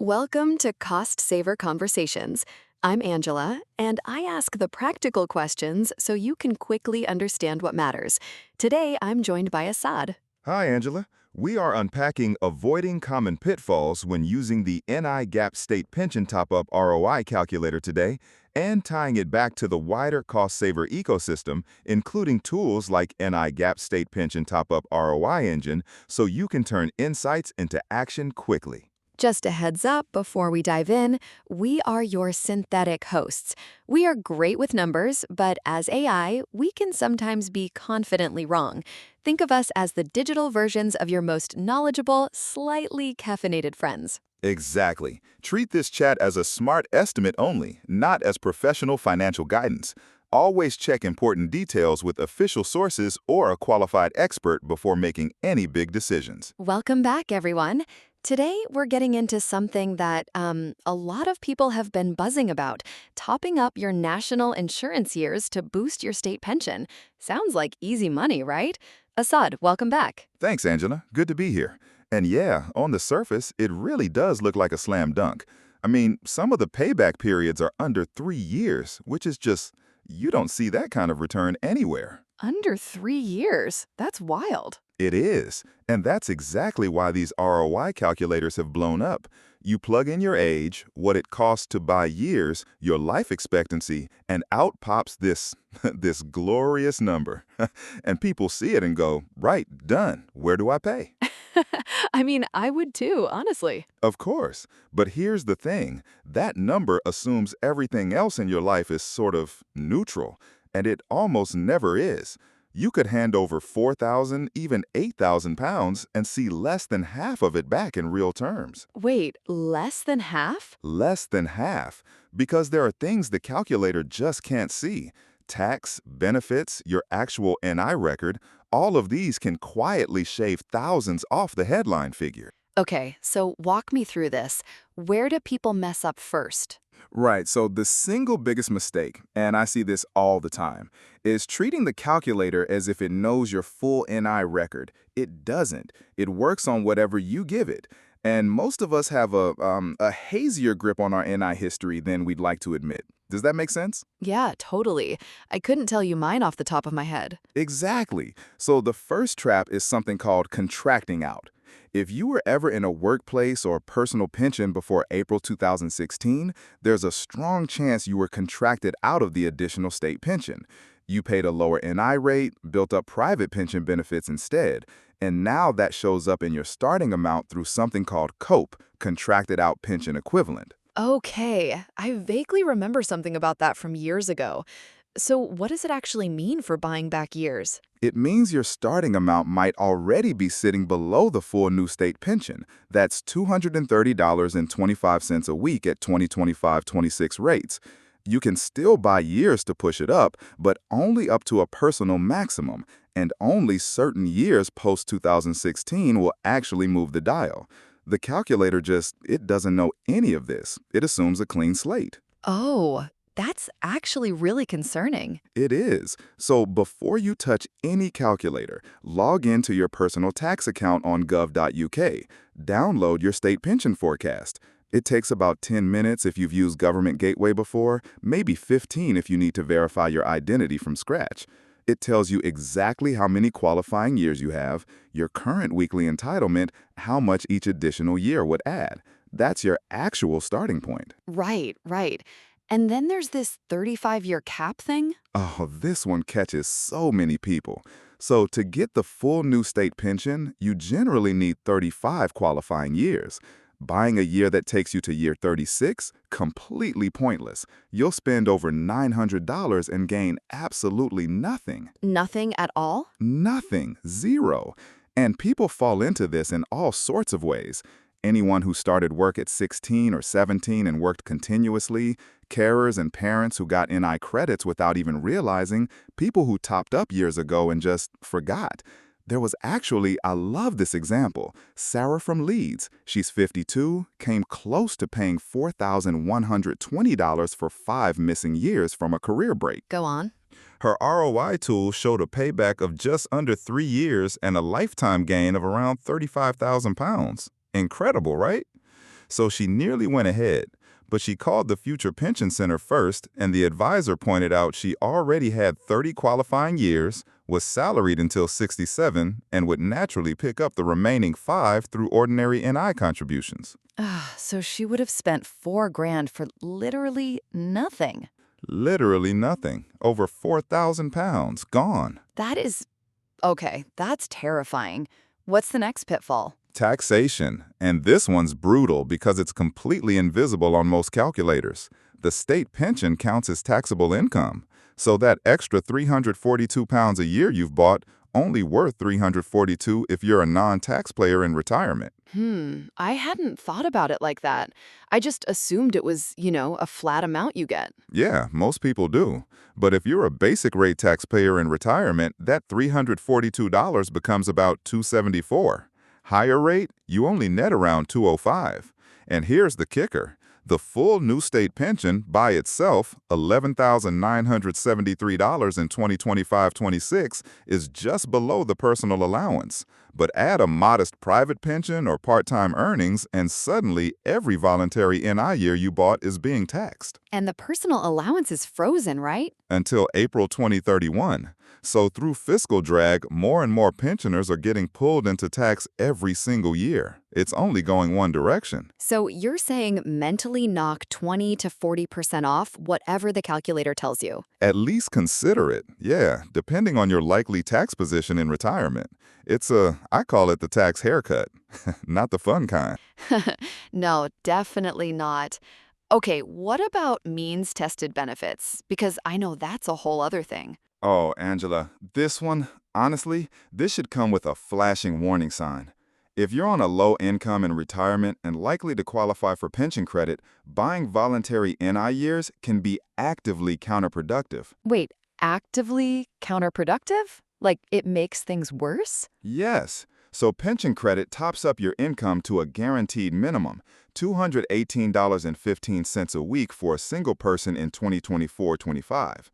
Welcome to Cost Saver Conversations. I'm Angela, and I ask the practical questions so you can quickly understand what matters. Today, I'm joined by Assad. Hi, Angela. We are unpacking avoiding common pitfalls when using the NI Gap State Pension Top-Up ROI calculator today and tying it back to the wider cost-saver ecosystem, including tools like NI Gap State Pension Top-Up ROI Engine so you can turn insights into action quickly. Just a heads up before we dive in, we are your synthetic hosts. We are great with numbers, but as AI, we can sometimes be confidently wrong. Think of us as the digital versions of your most knowledgeable, slightly caffeinated friends. Exactly. Treat this chat as a smart estimate only, not as professional financial guidance. Always check important details with official sources or a qualified expert before making any big decisions. Welcome back, everyone. Today, we're getting into something that a lot of people have been buzzing about, topping up your national insurance years to boost your state pension. Sounds like easy money, right? Assad, welcome back. Thanks, Angela. Good to be here. And yeah, on the surface, it really does look like a slam dunk. I mean, some of the payback periods are under 3 years, which is just, you don't see that kind of return anywhere. Under 3 years? That's wild. It is, and that's exactly why these ROI calculators have blown up. You plug in your age, what it costs to buy years, your life expectancy, and out pops this, this glorious number. And people see it and go, right, done, where do I pay? I mean, I would too, honestly. Of course, but here's the thing, that number assumes everything else in your life is sort of neutral, and it almost never is. You could hand over 4,000, even 8,000 pounds and see less than half of it back in real terms. Wait, less than half? Less than half, because there are things the calculator just can't see. Tax, benefits, your actual NI record, all of these can quietly shave thousands off the headline figure. Okay, so walk me through this. Where do people mess up first? Right, so the single biggest mistake, and I see this all the time, is treating the calculator as if it knows your full NI record. It doesn't. It works on whatever you give it. And most of us have a hazier grip on our NI history than we'd like to admit. Does that make sense? Yeah, totally. I couldn't tell you mine off the top of my head. Exactly. So the first trap is something called contracting out. If you were ever in a workplace or personal pension before April 2016, there's a strong chance you were contracted out of the additional state pension. You paid a lower NI rate, built up private pension benefits instead, and now that shows up in your starting amount through something called COPE, Contracted Out Pension Equivalent. Okay, I vaguely remember something about that from years ago. So what does it actually mean for buying back years? It means your starting amount might already be sitting below the full new state pension. That's $230.25 a week at 2025-26 rates. You can still buy years to push it up, but only up to a personal maximum, and only certain years post-2016 will actually move the dial. The calculator it doesn't know any of this. It assumes a clean slate. Oh, that's actually really concerning. It is. So before you touch any calculator, log into your personal tax account on gov.uk. Download your state pension forecast. It takes about 10 minutes if you've used Government Gateway before, maybe 15 if you need to verify your identity from scratch. It tells you exactly how many qualifying years you have, your current weekly entitlement, how much each additional year would add. That's your actual starting point. Right. And then there's this 35-year cap thing? Oh, this one catches so many people. So to get the full new state pension, you generally need 35 qualifying years. Buying a year that takes you to year 36? Completely pointless. You'll spend over $900 and gain absolutely nothing. Nothing at all? Nothing. Zero. And people fall into this in all sorts of ways. Anyone who started work at 16 or 17 and worked continuously, carers and parents who got NI credits without even realizing, people who topped up years ago and just forgot. There was actually, I love this example, Sarah from Leeds. She's 52, came close to paying $4,120 for 5 missing years from a career break. Go on. Her ROI tool showed a payback of just under 3 years and a lifetime gain of around 35,000 pounds. Incredible, right? so she nearly went ahead. But she called the Future Pension Center first, and the advisor pointed out she already had 30 qualifying years, was salaried until 67, and would naturally pick up the remaining 5 through ordinary NI contributions. So she would have spent $4,000 for literally nothing. Literally nothing. Over 4,000 pounds gone. That is... Okay, that's terrifying. What's the next pitfall? Taxation. And this one's brutal because it's completely invisible on most calculators. The state pension counts as taxable income. So that extra 342 pounds a year you've bought only worth 342 if you're a non-taxpayer in retirement. I hadn't thought about it like that. I just assumed it was, a flat amount you get. Yeah, most people do. But if you're a basic rate taxpayer in retirement, that $342 becomes about $274. Higher rate, you only net around $205. And here's the kicker. The full new state pension by itself, $11,973 in 2025-26, is just below the personal allowance. But add a modest private pension or part-time earnings, and suddenly every voluntary NI year you bought is being taxed. And the personal allowance is frozen, right? Until April 2031. So through fiscal drag, more and more pensioners are getting pulled into tax every single year. It's only going one direction. So you're saying mentally knock 20 to 40% off whatever the calculator tells you. At least consider it. Yeah, depending on your likely tax position in retirement. I call it the tax haircut, not the fun kind. No, definitely not. Okay, what about means-tested benefits? Because I know that's a whole other thing. Oh, Angela, this one, honestly, this should come with a flashing warning sign. If you're on a low income in retirement and likely to qualify for pension credit, buying voluntary NI years can be actively counterproductive. Wait, actively counterproductive? Like it makes things worse? Yes. So pension credit tops up your income to a guaranteed minimum, $218.15 a week for a single person in 2024-25.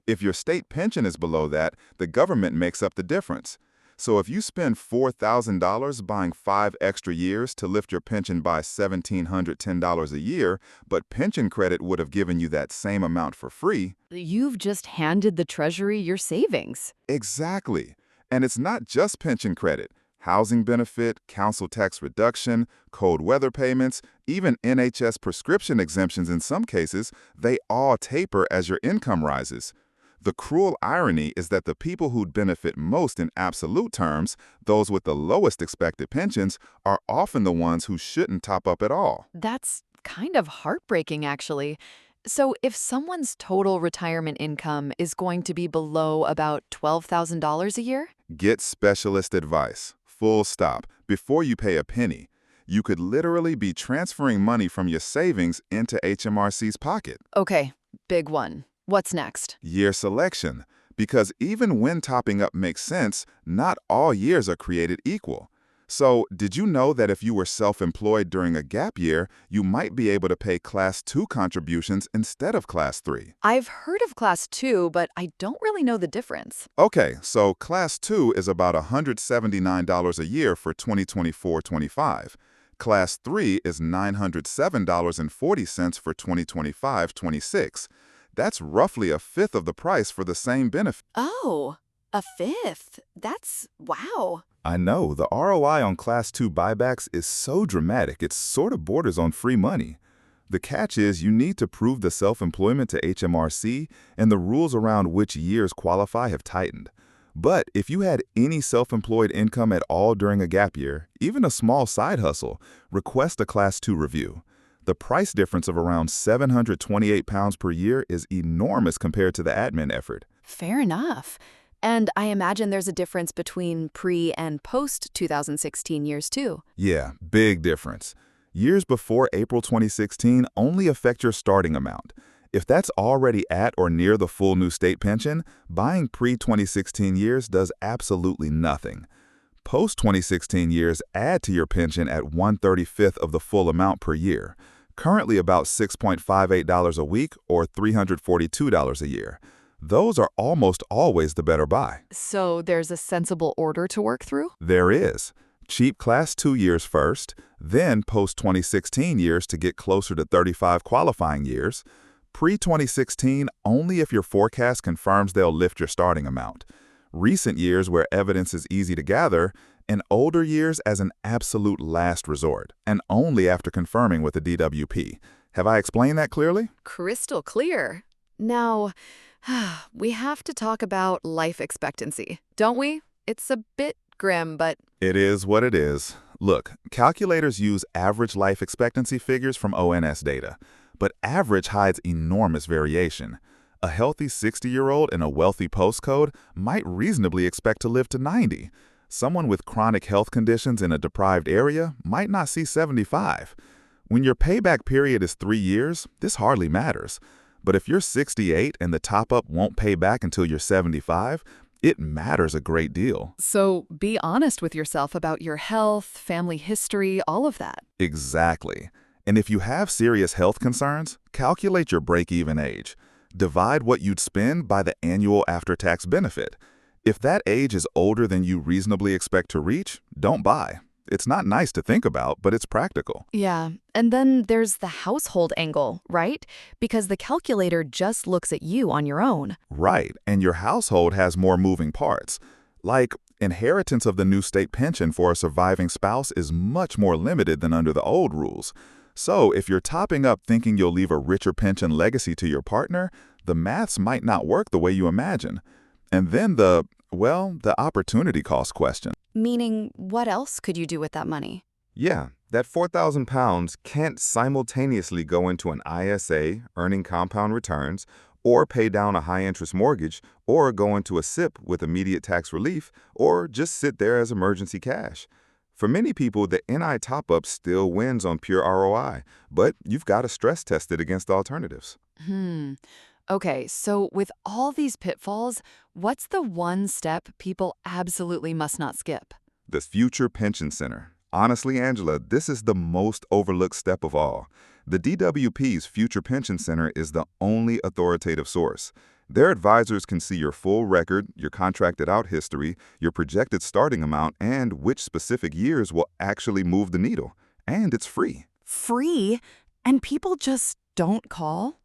If your state pension is below that, the government makes up the difference. So if you spend $4,000 buying 5 extra years to lift your pension by $1,710 a year, but pension credit would have given you that same amount for free. You've just handed the Treasury your savings. Exactly. And it's not just pension credit. Housing benefit, council tax reduction, cold weather payments, even NHS prescription exemptions in some cases, they all taper as your income rises. The cruel irony is that the people who'd benefit most in absolute terms, those with the lowest expected pensions, are often the ones who shouldn't top up at all. That's kind of heartbreaking, actually. So if someone's total retirement income is going to be below about $12,000 a year? Get specialist advice. Full stop. Before you pay a penny. You could literally be transferring money from your savings into HMRC's pocket. Okay, big one. What's next? Year selection. Because even when topping up makes sense, not all years are created equal. So, did you know that if you were self-employed during a gap year, you might be able to pay Class 2 contributions instead of Class 3? I've heard of Class 2, but I don't really know the difference. Okay, so Class 2 is about $179 a year for 2024-25. Class 3 is $907.40 for 2025-26. That's roughly a fifth of the price for the same benefit. Oh, a fifth. Wow. I know, the ROI on Class 2 buybacks is so dramatic, it sort of borders on free money. The catch is you need to prove the self-employment to HMRC, and the rules around which years qualify have tightened. But if you had any self-employed income at all during a gap year, even a small side hustle, request a Class 2 review. The price difference of around £728 per year is enormous compared to the admin effort. Fair enough. And I imagine there's a difference between pre- and post-2016 years, too. Yeah, big difference. Years before April 2016 only affect your starting amount. If that's already at or near the full new state pension, buying pre-2016 years does absolutely nothing. Post-2016 years add to your pension at 1/35 of the full amount per year, currently about $6.58 a week or $342 a year. Those are almost always the better buy. So there's a sensible order to work through? There is. Cheap Class 2 years first, then post-2016 years to get closer to 35 qualifying years. Pre-2016 only if your forecast confirms they'll lift your starting amount. Recent years where evidence is easy to gather, and older years as an absolute last resort, and only after confirming with the DWP. Have I explained that clearly? Crystal clear. Now, we have to talk about life expectancy, don't we? It's a bit grim, but It is what it is. Look, calculators use average life expectancy figures from ONS data, but average hides enormous variation. A healthy 60-year-old in a wealthy postcode might reasonably expect to live to 90. Someone with chronic health conditions in a deprived area might not see 75. When your payback period is 3 years, this hardly matters. But if you're 68 and the top-up won't pay back until you're 75, it matters a great deal. so be honest with yourself about your health, family history, all of that. Exactly. And if you have serious health concerns, calculate your break-even age. Divide what you'd spend by the annual after-tax benefit. If that age is older than you reasonably expect to reach, don't buy. It's not nice to think about, but it's practical. Yeah, and then there's the household angle, right? Because the calculator just looks at you on your own. Right, and your household has more moving parts. Like, inheritance of the new state pension for a surviving spouse is much more limited than under the old rules. So, if you're topping up thinking you'll leave a richer pension legacy to your partner, the maths might not work the way you imagine. And then the opportunity cost question. Meaning, what else could you do with that money? Yeah, that £4,000 can't simultaneously go into an ISA, earning compound returns, or pay down a high-interest mortgage, or go into a SIP with immediate tax relief, or just sit there as emergency cash. For many people, the NI top-up still wins on pure ROI, but you've got to stress test it against alternatives. Okay, so with all these pitfalls, what's the one step people absolutely must not skip? The Future Pension Center. Honestly, Angela, this is the most overlooked step of all. The DWP's Future Pension Center is the only authoritative source. Their advisors can see your full record, your contracted out history, your projected starting amount, and which specific years will actually move the needle. And it's free. Free? And people just don't call?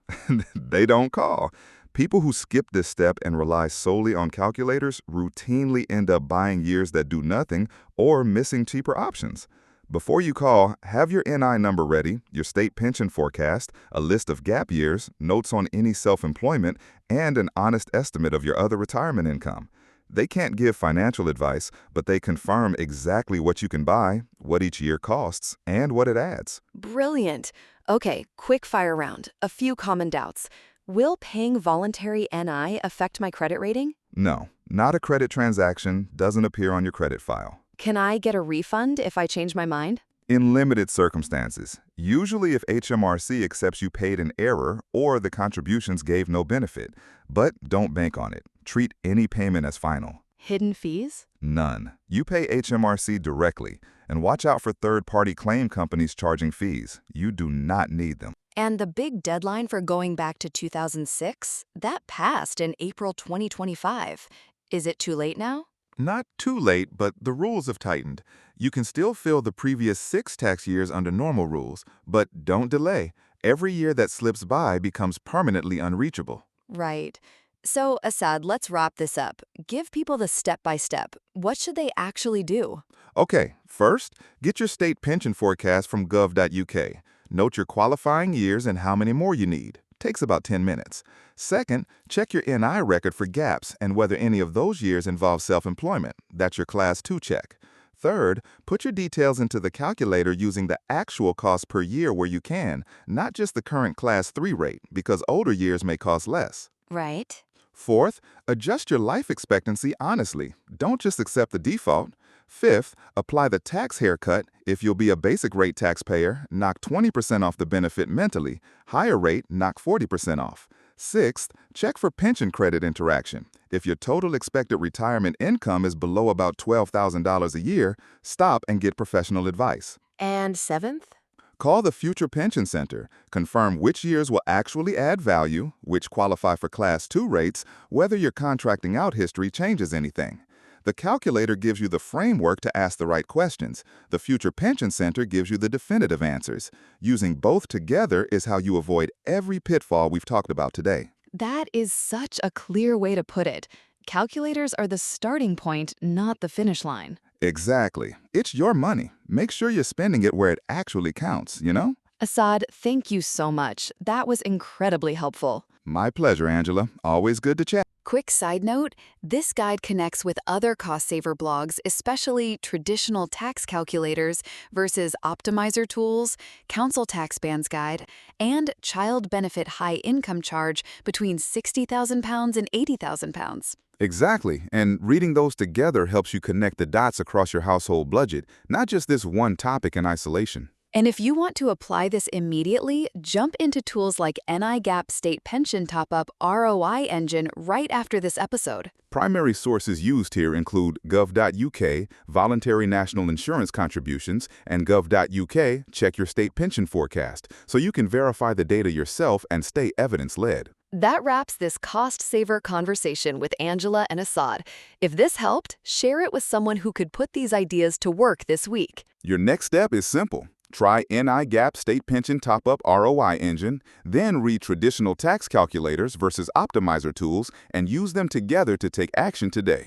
They don't call. People who skip this step and rely solely on calculators routinely end up buying years that do nothing or missing cheaper options. Before you call, have your NI number ready, your state pension forecast, a list of gap years, notes on any self-employment, and an honest estimate of your other retirement income. They can't give financial advice, but they confirm exactly what you can buy, what each year costs, and what it adds. Brilliant. Okay, quick fire round. A few common doubts. Will paying voluntary NI affect my credit rating? No, not a credit transaction, doesn't appear on your credit file. Can I get a refund if I change my mind? In limited circumstances, usually if HMRC accepts you paid in error or the contributions gave no benefit, but don't bank on it. Treat any payment as final. Hidden fees? None. You pay HMRC directly, and watch out for third-party claim companies charging fees. You do not need them. And the big deadline for going back to 2006? That passed in April 2025. Is it too late now? Not too late, but the rules have tightened. You can still fill the previous 6 tax years under normal rules, but don't delay. Every year that slips by becomes permanently unreachable. Right. So, Assad, let's wrap this up. Give people the step-by-step. What should they actually do? Okay, first, get your state pension forecast from gov.uk. Note your qualifying years and how many more you need. Takes about 10 minutes. Second, check your NI record for gaps and whether any of those years involve self-employment. That's your Class 2 check. Third, put your details into the calculator using the actual cost per year where you can, not just the current Class 3 rate, because older years may cost less. Right. Fourth, adjust your life expectancy honestly. Don't just accept the default. Fifth, apply the tax haircut. If you'll be a basic rate taxpayer, knock 20% off the benefit mentally. Higher rate, knock 40% off. Sixth, check for pension credit interaction. If your total expected retirement income is below about $12,000 a year, stop and get professional advice. And seventh? Call the Future Pension Center. Confirm which years will actually add value, which qualify for Class 2 rates, whether your contracting out history changes anything. The calculator gives you the framework to ask the right questions. The Future Pension Center gives you the definitive answers. Using both together is how you avoid every pitfall we've talked about today. That is such a clear way to put it. Calculators are the starting point, not the finish line. Exactly. It's your money. Make sure you're spending it where it actually counts, you know? Assad, thank you so much. That was incredibly helpful. My pleasure, Angela. Always good to chat. Quick side note, this guide connects with other cost-saver blogs, especially traditional tax calculators versus optimizer tools, council tax bands guide, and child benefit high income charge between £60,000 and £80,000. Exactly, and reading those together helps you connect the dots across your household budget, not just this one topic in isolation. And if you want to apply this immediately, jump into tools like NIGAP State Pension Top-Up ROI Engine right after this episode. Primary sources used here include gov.uk, voluntary national insurance contributions, and gov.uk, check your state pension forecast, so you can verify the data yourself and stay evidence-led. That wraps this cost-saver conversation with Angela and Assad. If this helped, share it with someone who could put these ideas to work this week. Your next step is simple. Try NIGAP State Pension Top-Up ROI Engine, then read traditional tax calculators versus optimizer tools and use them together to take action today.